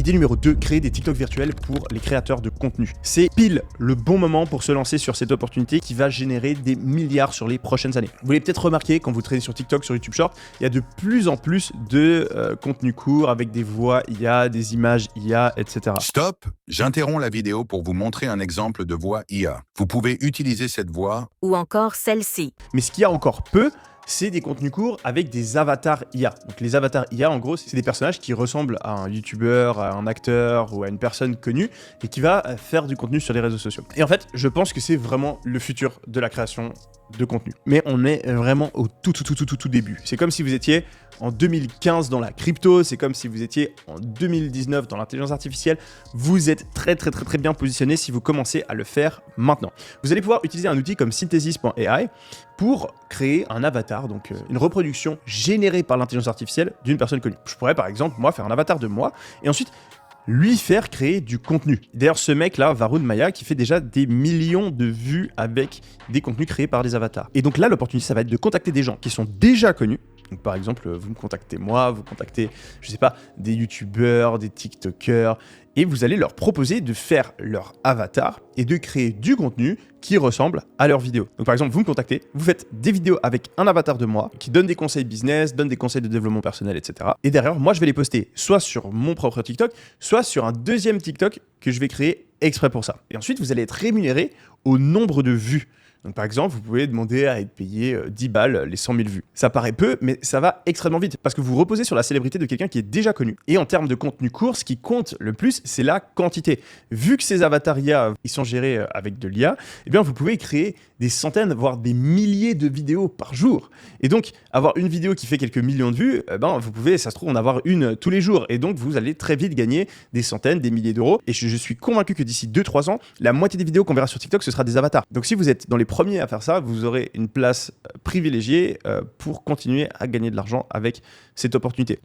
Idée numéro 2, créer des TikTok virtuels pour les créateurs de contenu. C'est pile le bon moment pour se lancer sur cette opportunité qui va générer des milliards sur les prochaines années. Vous l'avez peut-être remarqué quand vous traînez sur TikTok, sur YouTube Short, il y a de plus en plus de contenu court avec des voix IA, des images IA, etc. Stop, j'interromps la vidéo pour vous montrer un exemple de voix IA. Vous pouvez utiliser cette voix ou encore celle-ci. Mais ce qu'il y a encore peu, c'est des contenus courts avec des avatars IA. Donc les avatars IA, en gros, c'est des personnages qui ressemblent à un youtubeur, à un acteur ou à une personne connue et qui va faire du contenu sur les réseaux sociaux. Et en fait, je pense que c'est vraiment le futur de la création de contenu. Mais on est vraiment au tout début. C'est comme si vous étiez en 2015 dans la crypto, c'est comme si vous étiez en 2019 dans l'intelligence artificielle. Vous êtes très bien positionné si vous commencez à le faire maintenant. Vous allez pouvoir utiliser un outil comme Synthesis.ai pour créer un avatar, donc une reproduction générée par l'intelligence artificielle d'une personne connue. Je pourrais par exemple, moi, faire un avatar de moi et ensuite lui faire créer du contenu. D'ailleurs, ce mec-là, Varun Maya, qui fait déjà des millions de vues avec des contenus créés par des avatars. Et donc là, l'opportunité, ça va être de contacter des gens qui sont déjà connus. Donc par exemple, vous me contactez moi, vous contactez, je sais pas, des youtubeurs, des tiktokers, et vous allez leur proposer de faire leur avatar et de créer du contenu qui ressemble à leurs vidéos. Donc par exemple, vous me contactez, vous faites des vidéos avec un avatar de moi qui donne des conseils business, donne des conseils de développement personnel, etc. Et derrière, moi, je vais les poster soit sur mon propre TikTok, soit sur un deuxième TikTok que je vais créer exprès pour ça. Et ensuite, vous allez être rémunéré au nombre de vues. Donc par exemple, vous pouvez demander à être payé 10 balles les 100 000 vues. Ça paraît peu, mais ça va extrêmement vite parce que vous reposez sur la célébrité de quelqu'un qui est déjà connu. Et en termes de contenu court, ce qui compte le plus, c'est la quantité. Vu que ces avatars IA, ils sont gérés avec de l'IA, eh bien vous pouvez créer des centaines, voire des milliers de vidéos par jour. Et donc, avoir une vidéo qui fait quelques millions de vues, vous pouvez, ça se trouve, en avoir une tous les jours. Et donc, vous allez très vite gagner des centaines, des milliers d'euros. Et je suis convaincu que d'ici 2-3 ans, la moitié des vidéos qu'on verra sur TikTok, ce sera des avatars. Donc, si vous êtes dans les premiers à faire ça, vous aurez une place privilégiée pour continuer à gagner de l'argent avec cette opportunité.